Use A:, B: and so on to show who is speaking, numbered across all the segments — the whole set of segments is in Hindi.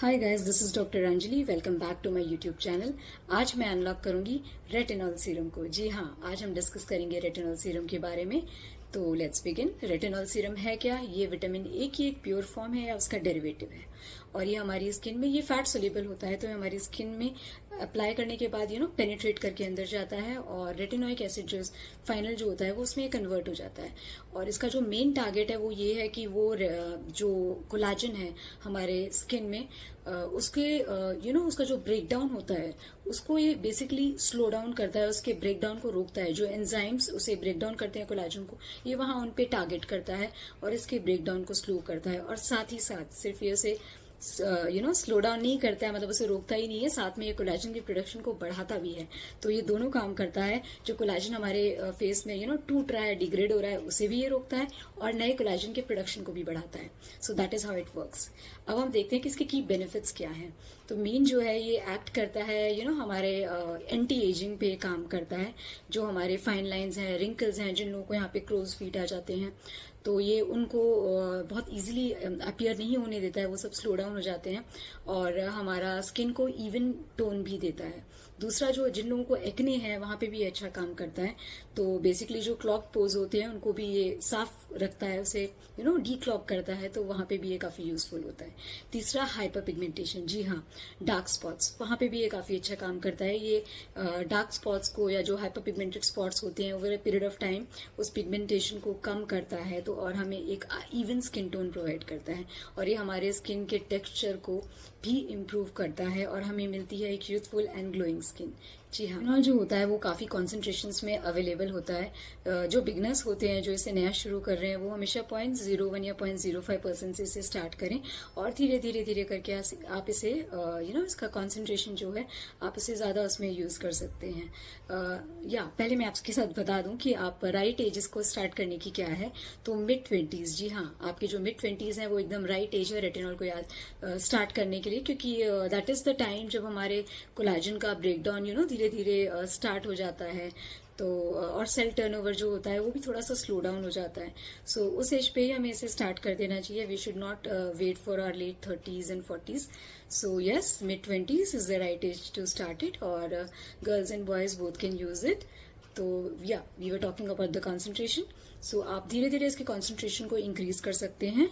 A: Hi guys, this is doctor Anjali. Welcome back to my YouTube channel. आज मैं अनलॉक करूंगी रेटिनॉल सीरम को। जी हाँ, आज हम डिस्कस करेंगे रेटिनॉल सीरम के बारे में। तो लेट्स बिगिन। रेटिनॉल सीरम है क्या? ये विटामिन ए की एक प्योर फॉर्म है या उसका डेरिवेटिव है, और ये हमारी स्किन में, ये फैट सोल्यूबल होता है, तो ये हमारी स्किन में अप्लाई करने के बाद पेनिट्रेट करके अंदर जाता है, और रेटिनोइक एसिड जो फाइनल जो होता है वो उसमें कन्वर्ट हो जाता है। और इसका जो मेन टारगेट है वो ये है कि वो जो कोलाजन है हमारे स्किन में, उसके उसका जो ब्रेक डाउन होता है उसको ये बेसिकली स्लो डाउन करता है, उसके ब्रेक डाउन को रोकता है। जो एंजाइम्स उसे ब्रेक डाउन करते हैं कोलाजन को, ये वहां उन पे टारगेट करता है और इसके ब्रेक डाउन को स्लो करता है। और साथ ही साथ सिर्फ ये उसे स्लो डाउन नहीं करता है, मतलब उसे रोकता ही नहीं है, साथ में ये कोलाजन की प्रोडक्शन को बढ़ाता भी है। तो ये दोनों काम करता है। जो कोलाजन हमारे फेस में टूट रहा है, डिग्रेड हो रहा है, उसे भी ये रोकता है और नए कोलाजन के प्रोडक्शन को भी बढ़ाता है। So that is how it works. अब हम देखते हैं कि इसके की बेनिफिट्स क्या हैं। तो मेन जो है, ये एक्ट करता है हमारे एंटी एजिंग पे काम करता है। जो हमारे फाइन लाइंस हैं, रिंकल्स हैं, जिन लोगों को यहाँ पे क्रोज फीट आ जाते हैं, तो ये उनको बहुत इजीली अपीयर नहीं होने देता है, वो सब स्लो डाउन हो जाते हैं। और हमारा स्किन को इवन टोन भी देता है। दूसरा, जो जिन लोगों को एक्ने है वहां पे भी अच्छा काम करता है। तो बेसिकली जो क्लॉक पोज होते हैं उनको भी ये साफ रखता है, उसे डी क्लॉक करता है, तो वहां पे भी ये काफी यूजफुल होता है। तीसरा, हाइपर पिगमेंटेशन। जी हाँ, डार्क स्पॉट्स, वहां पे भी ये काफी अच्छा काम करता है। ये डार्क स्पॉट्स को, या जो हाइपर पिगमेंटेड स्पॉट्स होते हैं, over a period of time उस पिगमेंटेशन को कम करता है, तो और हमें एक इवन स्किन टोन प्रोवाइड करता है। और ये हमारे स्किन के टेक्सचर को भी इम्प्रूव करता है और हमें मिलती है एक यूथफुल एंड ग्लोइंग स्किन। जी हाँ, रेटिनॉल जो होता है वो काफी कॉन्सेंट्रेशंस में अवेलेबल होता है। जो बिगनर्स होते हैं, जो इसे नया शुरू कर रहे हैं, वो हमेशा 0.01 या 0.05% से इसे स्टार्ट करें, और धीरे धीरे धीरे करके आप इसे इसका कॉन्सेंट्रेशन जो है, आप इसे ज्यादा उसमें यूज कर सकते हैं। या पहले मैं आपके साथ बता दूं कि आप राइट एजेस को स्टार्ट करने की क्या है। तो मिड 20s, जी हाँ, आपके जो मिड 20s है वो एकदम राइट एज है रेटिनॉल को याद स्टार्ट करने के लिए, क्योंकि दैट इज द टाइम जब हमारे कोलाजन का ब्रेक डाउन धीरे धीरे स्टार्ट हो जाता है। तो और सेल टर्नओवर जो होता है वो भी थोड़ा सा स्लो डाउन हो जाता है। सो उस एज पे ही हमें इसे स्टार्ट कर देना चाहिए। We should not wait for our late 30s and 40s। So yes, mid 20s is the right age to start it, और girls and boys both can use it. तो yeah we were talking about the concentration. So आप धीरे धीरे इसके कॉन्सेंट्रेशन को इंक्रीज कर सकते हैं।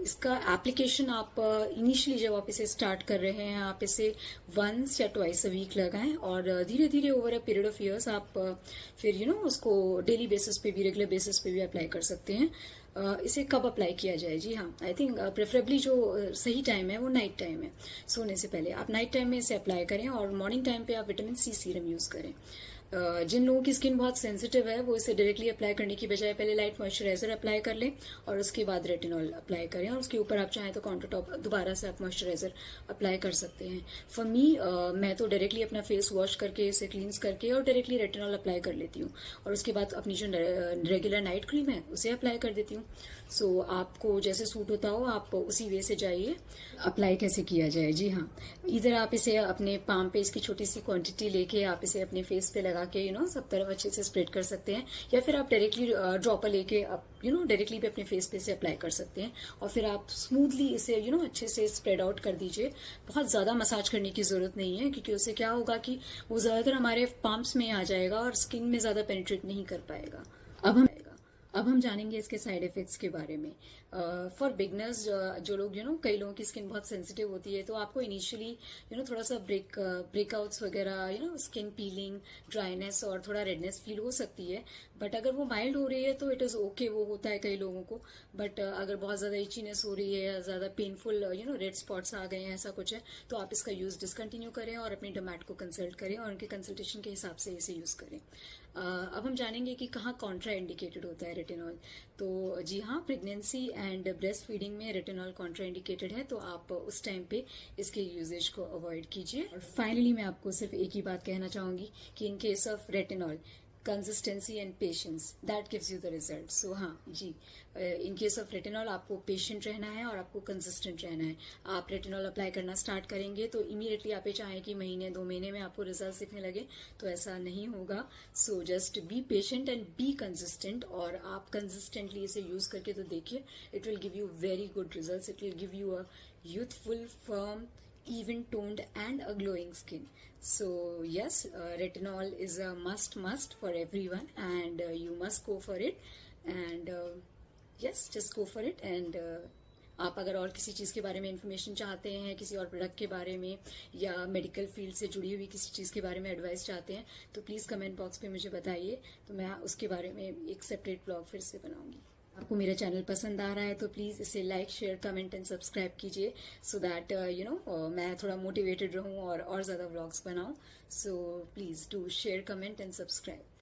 A: इसका एप्लीकेशन आप इनिशियली जब आप इसे स्टार्ट कर रहे हैं, आप इसे वंस या ट्वाइस अ वीक लगाएं, और धीरे धीरे over a period of years आप फिर उसको डेली बेसिस पे भी, रेगुलर बेसिस पे भी अप्लाई कर सकते हैं। इसे कब अप्लाई किया जाए? जी हाँ, आई थिंक प्रेफरेबली जो सही टाइम है वो नाइट टाइम है। सोने से पहले आप नाइट टाइम में इसे अप्लाई करें, और मॉर्निंग टाइम पे आप विटामिन सी सीरम यूज करें। जिन लोगों की स्किन बहुत सेंसिटिव है वो इसे डायरेक्टली अप्लाई करने की बजाय पहले लाइट मॉइस्चराइजर अप्लाई कर लें, और उसके बाद रेटिनॉल अप्लाई करें, और उसके ऊपर आप चाहें तो काउंटर टॉप दोबारा से आप मॉइस्चराइजर अप्लाई कर सकते हैं। फॉर मी, मैं तो डायरेक्टली अपना फेस वॉश करके, इसे क्लींस करके और डायरेक्टली रेटिनॉल अप्लाई कर लेती हूँ, और उसके बाद अपनी जो रेगुलर नाइट क्रीम है उसे अप्लाई कर देती हूँ। सो आपको जैसे सूट होता हो आप उसी वे से जाइए। अप्लाई कैसे किया जाए? जी हाँ, इधर आप इसे अपने पाम पे इसकी छोटी सी क्वांटिटी लेके आप इसे अपने फेस पे लगा के सब तरफ अच्छे से स्प्रेड कर सकते हैं, या फिर आप डायरेक्टली ड्रॉपर लेके आप डायरेक्टली भी अपने फेस पे से अप्लाई कर सकते हैं, और फिर आप स्मूथली इसे अच्छे से स्प्रेड आउट कर दीजिए। बहुत ज्यादा मसाज करने की जरूरत नहीं है, क्योंकि उससे क्या होगा कि वो ज्यादातर हमारे पाम्स में आ जाएगा और स्किन में ज्यादा पेनिट्रेट नहीं कर पाएगा। अब हम जानेंगे इसके साइड इफेक्ट्स के बारे में। फॉर बिगनर्स, जो लोग कई लोगों की स्किन बहुत सेंसिटिव होती है, तो आपको इनिशियली थोड़ा सा ब्रेकआउट्स वगैरह, स्किन पीलिंग, ड्राइनेस और थोड़ा रेडनेस फील हो सकती है। बट अगर वो माइल्ड हो रही है तो इट इज ओके, वो होता है कई लोगों को। बट अगर बहुत ज्यादा इचीनेस हो रही है या ज्यादा पेनफुल रेड स्पॉट्स आ गए हैं, ऐसा कुछ है, तो आप इसका यूज डिसकंटिन्यू करें और अपने डर्मेट को कंसल्ट करें, और उनके कंसल्टेशन के हिसाब से इसे यूज करें। अब हम जानेंगे कि कहाँ कॉन्ट्रा इंडिकेटेड होता है रेटिनॉल। तो जी हाँ, प्रेगनेंसी एंड ब्रेस्ट फीडिंग में रेटिनॉल कॉन्ट्रा इंडिकेटेड है, तो आप उस टाइम पे इसके यूजेज को अवॉइड कीजिए। और फाइनली मैं आपको सिर्फ एक ही बात कहना चाहूंगी कि in case of retinol, consistency and patience that gives you the result. So हाँ जी, इन केस ऑफ रेटिनॉल आपको पेशेंट रहना है और आपको कंसिस्टेंट रहना है। आप रेटिनॉल अप्लाई करना स्टार्ट करेंगे तो इमीडिएटली आप ये चाहें कि महीने 2 महीने में आपको रिजल्ट दिखने लगे, तो ऐसा नहीं होगा। So just be patient and be consistent, और आप कंसिस्टेंटली इसे यूज करके तो देखिए, it will give you very good result. It will give you a youthful, firm, even toned, and a glowing skin. So yes, retinol is a must for everyone, and you must go for it. And yes, just go for it. And आप अगर और किसी चीज़ के बारे में इंफॉर्मेशन चाहते हैं, किसी और प्रोडक्ट के बारे में, या मेडिकल फील्ड से जुड़ी हुई किसी चीज़ के बारे में एडवाइस चाहते हैं, तो प्लीज़ कमेंट बॉक्स पे मुझे बताइए, तो मैं उसके बारे में एक सेपरेट ब्लॉग फिर से बनाऊंगी। आपको मेरा चैनल पसंद आ रहा है तो प्लीज़ इसे like, share, comment and subscribe कीजिए, सो दैट मैं थोड़ा मोटिवेटेड रहूं और ज़्यादा व्लॉग्स बनाऊं। So please do share, comment and subscribe.